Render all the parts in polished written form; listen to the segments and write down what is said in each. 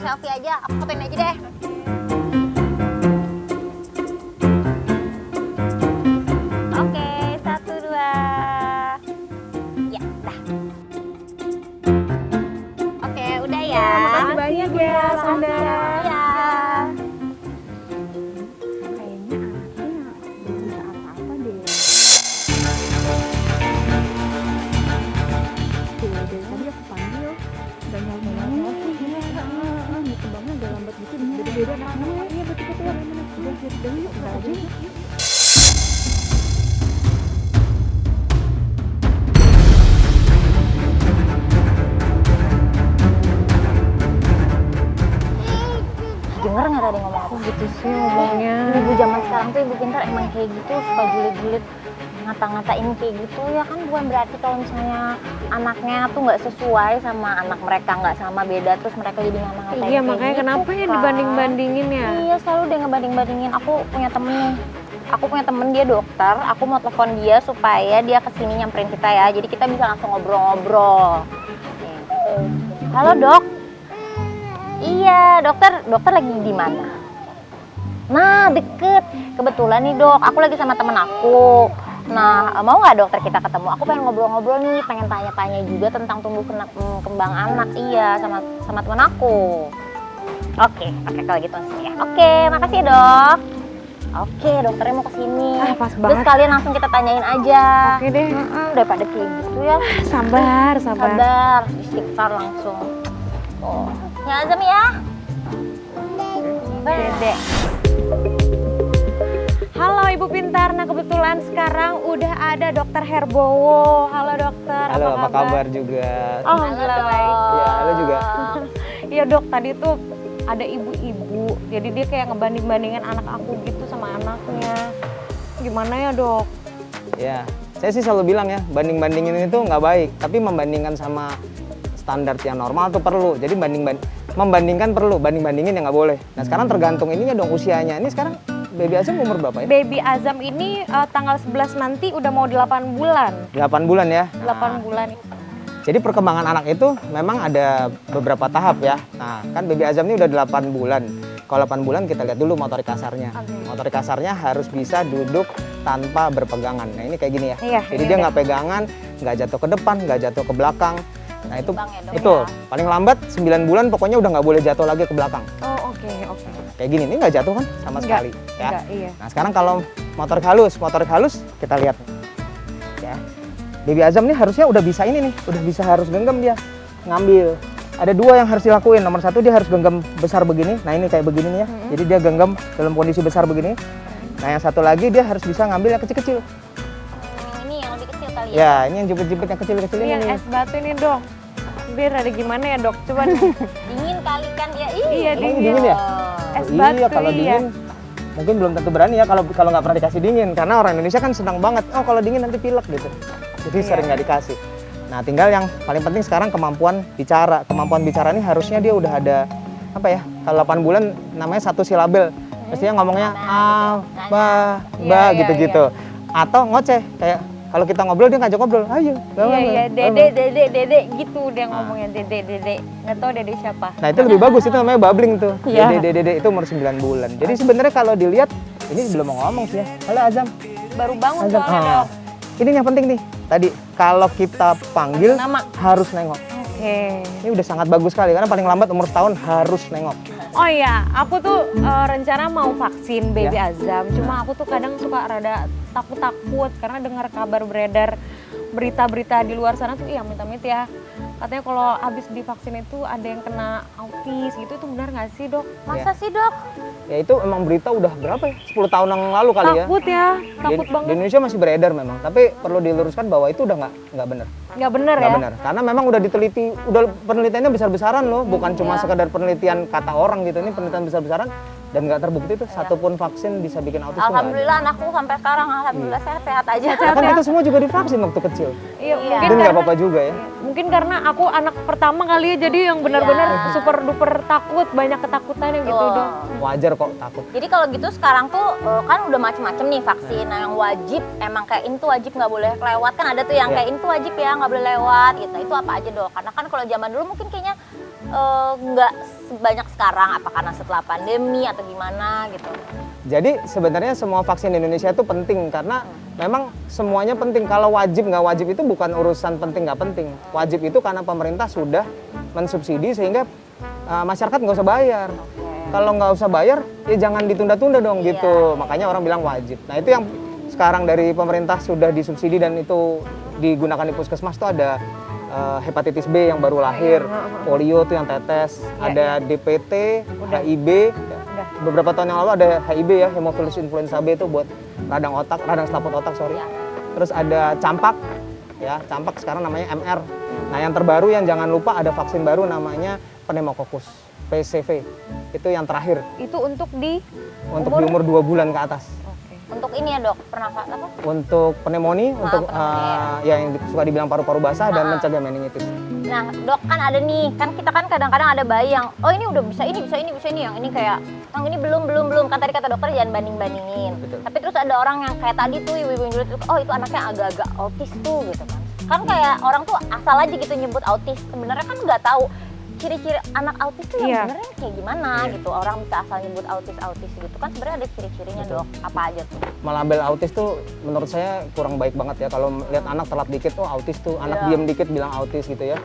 selfie aja, aku fotoin aja deh. Oke, 1, 2. Ya, dah. Oke, udah ya. Makasih banyak ya, Sanda. Iya. Kayaknya anaknya belum bisa apa-apa deh. Tuh, dari tadi aku panggil, udah nyala-nyala sih. Ini kembangnya agak lambat gitu. Beda-beda anaknya. Iya, betul-betul. Udah, yuk, kita aja. Denger nggak tadi ngomong aku? Gitu sih ngomongnya. Ibu zaman sekarang tuh ibu pintar emang kayak gitu, suka julid-julid ngata-ngatain kayak gitu ya kan, bukan berarti kalau misalnya anaknya tuh nggak sesuai sama anak mereka, nggak sama, beda, terus mereka jadi ngata-ngatain Iya, kayak makanya gitu, kenapa ya kan. dibanding-bandingin ya? Iya, selalu dia ngebanding-bandingin. Aku punya temen nih, aku punya temen dia dokter, aku mau telepon dia supaya dia kesini nyamperin kita ya, jadi kita bisa langsung ngobrol-ngobrol. Halo dok. Iya, dokter lagi di mana? Nah, deket. Kebetulan nih dok, aku lagi sama temen aku. Nah, mau nggak dokter kita ketemu? Aku pengen ngobrol-ngobrol nih, pengen tanya-tanya juga tentang tumbuh kembang anak. Iya, sama temen aku. Oke, kalau gitu langsung ya. Oke, makasih ya dok. Oke, dokternya mau kesini. Pas Terus banget. kalian langsung kita tanyain aja. Oke deh. Daripada kayak gitu ya. Sabar. Sabar, istighfar langsung. Oh, ya Azam ya. Dede. Halo Ibu Pintar, nah kebetulan sekarang udah ada Dokter Herbowo. Halo dokter, Halo, apa kabar juga? Alhamdulillah baik. Ya, halo juga. Iya dok, tadi tuh ada ibu-ibu, jadi dia kayak ngebanding-bandingin anak aku gitu sama anaknya. Gimana ya dok? Ya, saya sih selalu bilang ya, banding-bandingin itu nggak baik, tapi membandingkan sama standar yang normal tuh perlu. Jadi membandingkan perlu, banding-bandingin yang nggak boleh. Nah sekarang tergantung ininya dong usianya. Ini sekarang Baby Azam umur berapa ya? Baby Azam ini tanggal 11 nanti udah mau 8 bulan. 8 bulan ya. 8 bulan. Jadi perkembangan anak itu memang ada beberapa tahap ya. Nah kan Baby Azam ini udah 8 bulan. Kalau 8 bulan kita lihat dulu motorik kasarnya. Oke. Motorik kasarnya harus bisa duduk tanpa berpegangan. Nah ini kayak gini ya. Iya, Jadi ini dia udah. nggak pegangan, nggak jatuh ke depan, nggak jatuh ke belakang. Nah itu Seimbang ya, dok, betul. ya. Paling lambat 9 bulan pokoknya udah nggak boleh jatuh lagi ke belakang. Oh oke. Kayak gini, ini nggak jatuh kan sama Nggak, sekali. Ya. Enggak, iya. Nah sekarang kalau motorik halus kita lihat. Ya. Baby Azam nih harusnya udah bisa ini nih, udah bisa harus genggam dia ngambil. Ada dua yang harus dilakuin. Nomor satu dia harus genggam besar begini. Nah ini kayak begini nih ya. Jadi dia genggam dalam kondisi besar begini. Nah yang satu lagi dia harus bisa ngambil yang kecil-kecil. Ini yang lebih kecil kali ya. Ya ini yang jepit-jepit yang kecil-kecil Ini ini. yang nih. es batu ini dok. Biar ada gimana ya dok? Coba nih. Dingin kali kan dia. Iya Emang dingin. dingin ya? Es Iya batu kalau iya. dingin mungkin belum tentu berani ya kalau nggak pernah dikasih dingin karena orang Indonesia kan senang banget kalau dingin nanti pilek gitu jadi Iya. sering nggak dikasih. Nah tinggal yang paling penting sekarang kemampuan bicara ini harusnya dia udah ada apa ya, kalau 8 bulan namanya satu silabel mestinya ngomongnya a ba ba Iya, gitu-gitu atau ngoceh kayak kalau kita ngobrol dia ngajak ngobrol ayo bawa, Iya, bawa. dede gitu dia ngomongnya dede. Nggak tahu dede siapa. Nah itu lebih bagus, itu namanya babbling tuh. Iya. Dede itu umur 9 bulan. Jadi sebenarnya kalau dilihat, ini belum mau ngomong sih ya. Halo Azam. Baru bangun Azam. soalnya dok. Ini yang penting nih. Tadi kalau kita panggil Nama. harus nengok. Oke. Ini udah sangat bagus sekali karena paling lambat umur setahun harus nengok. Oh iya, aku tuh rencana mau vaksin baby Ya. Azam. Cuma aku tuh kadang suka rada takut karena dengar kabar beredar berita-berita di luar sana tuh iya amit-amit ya. Katanya kalau habis divaksin itu ada yang kena autis gitu, itu benar nggak sih dok? Masa sih dok? Ya itu emang berita udah berapa ya? 10 tahun yang lalu kali ya. Takut ya, takut Di banget. Indonesia masih beredar memang, tapi perlu diluruskan bahwa itu udah nggak benar. Nggak bener Nggak ya? benar, karena memang udah diteliti, udah penelitiannya besar-besaran loh, bukan cuma sekedar penelitian kata orang gitu, ini penelitian besar-besaran dan nggak terbukti tuh satupun vaksin bisa bikin autis. tuh nggak ada. Alhamdulillah anakku sampai sekarang alhamdulillah sehat-sehat aja. Kan kita semua juga divaksin waktu kecil, Iya, Iya. mungkin dan nggak karena apa-apa juga ya. mungkin karena aku anak pertama kali ya, jadi yang benar-benar Iya. super duper takut, banyak ketakutannya gitu Betul. dok. Wajar kok takut. Jadi kalau gitu sekarang tuh kan udah macem-macem nih vaksin. Nah yang wajib emang kayak ini tuh wajib nggak boleh lewat, kan ada tuh yang Iya. kayak ini tuh wajib ya nggak boleh lewat gitu. Itu apa aja dok? Karena kan kalau zaman dulu mungkin kayaknya nggak sebanyak sekarang? Apa karena setelah pandemi atau gimana gitu? Jadi sebenarnya semua vaksin di Indonesia itu penting karena memang semuanya penting. Kalau wajib nggak wajib itu bukan urusan penting nggak penting. Wajib itu karena pemerintah sudah mensubsidi sehingga masyarakat nggak usah bayar. Kalau nggak usah bayar ya jangan ditunda-tunda dong Iya, gitu. iya. Makanya orang bilang wajib. Nah itu yang sekarang dari pemerintah sudah disubsidi dan itu digunakan di puskesmas tuh ada hepatitis B yang baru lahir, polio tuh yang tetes, ada DPT, HIB. Udah. Beberapa tahun yang lalu ada HIB ya, Haemophilus influenza B itu buat radang selaput otak, sorry. Ya. Terus ada campak, ya campak sekarang namanya MR. Nah yang terbaru yang jangan lupa ada vaksin baru namanya pneumococcus PCV. Itu yang terakhir Itu untuk di untuk di umur 2 bulan ke atas. Oke. Untuk ini ya dok, pernah apa? Untuk pneumonia, untuk pneumonia. ya yang suka dibilang paru-paru basah dan mencegah meningitis. Nah dok kan ada nih, kan kita kan kadang-kadang ada bayi yang oh ini udah bisa ini, yang ini kayak yang ini belum kan tadi kata dokter jangan banding-bandingin. Betul. Tapi terus ada orang yang kayak tadi tuh ibu-ibu yang dulu tuh, oh itu anaknya agak-agak autis tuh gitu kan. Kan kayak orang tuh asal aja gitu nyebut autis, sebenarnya kan nggak tahu ciri-ciri anak autis tuh yang Iya. sebenarnya kayak gimana gitu. Orang bisa asal nyebut autis gitu kan sebenarnya ada ciri-cirinya dok. Apa aja tuh? Melabel autis tuh menurut saya kurang baik banget ya. Kalau lihat anak telat dikit, oh autis tuh. Anak Iya. diem dikit bilang autis gitu ya.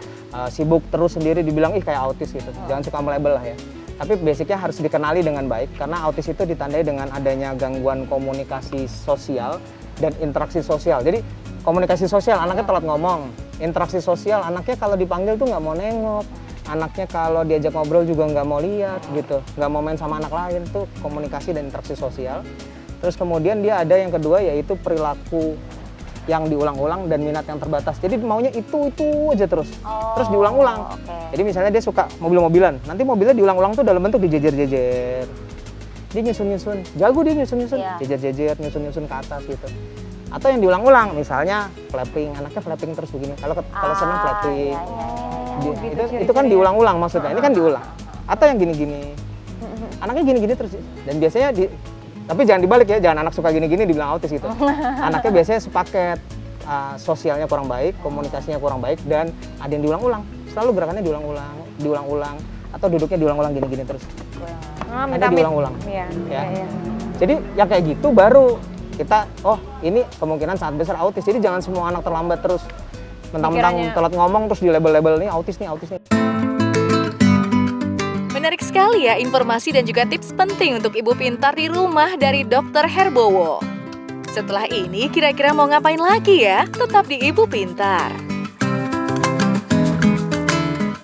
Sibuk terus sendiri dibilang ih kayak autis gitu. Jangan suka melabel lah ya. Tapi basicnya harus dikenali dengan baik karena autis itu ditandai dengan adanya gangguan komunikasi sosial dan interaksi sosial. Jadi komunikasi sosial anaknya telat ngomong, interaksi sosial anaknya kalau dipanggil tuh nggak mau nengok, anaknya kalau diajak ngobrol juga nggak mau lihat gitu, nggak mau main sama anak lain, tuh komunikasi dan interaksi sosial. Terus kemudian dia ada yang kedua yaitu perilaku yang diulang-ulang dan minat yang terbatas. Jadi maunya itu aja terus diulang-ulang. Oke. Jadi misalnya dia suka mobil-mobilan, nanti mobilnya diulang-ulang tuh dalam bentuk dijejer-jejer. Dia nyusun-nyusun, jago dia nyusun-nyusun, Iya. jejer-jejer, nyusun-nyusun ke atas gitu. Atau yang diulang-ulang, misalnya flapping, anaknya flapping terus begini. Kalau senang flapping. Iya. Itu ciri-cirinya. kan diulang-ulang maksudnya. Ini kan diulang. Atau yang gini-gini. Anaknya gini-gini terus. Dan biasanya tapi jangan dibalik ya, jangan anak suka gini-gini dibilang autis gitu. Anaknya biasanya sepaket. Sosialnya kurang baik, komunikasinya kurang baik, dan ada yang diulang-ulang. Selalu gerakannya diulang-ulang, atau duduknya diulang-ulang gini-gini terus. Ada diulang-ulang. Iya. Ya. Iya. Jadi ya kayak gitu baru kita, oh ini kemungkinan sangat besar autis. Jadi jangan semua anak terlambat terus. Mentang-mentang Pikirannya- telat ngomong terus di label-label nih autis nih. Menarik sekali ya informasi dan juga tips penting untuk ibu pintar di rumah dari Dr. Herbowo. Setelah ini kira-kira mau ngapain lagi ya? Tetap di Ibu Pintar.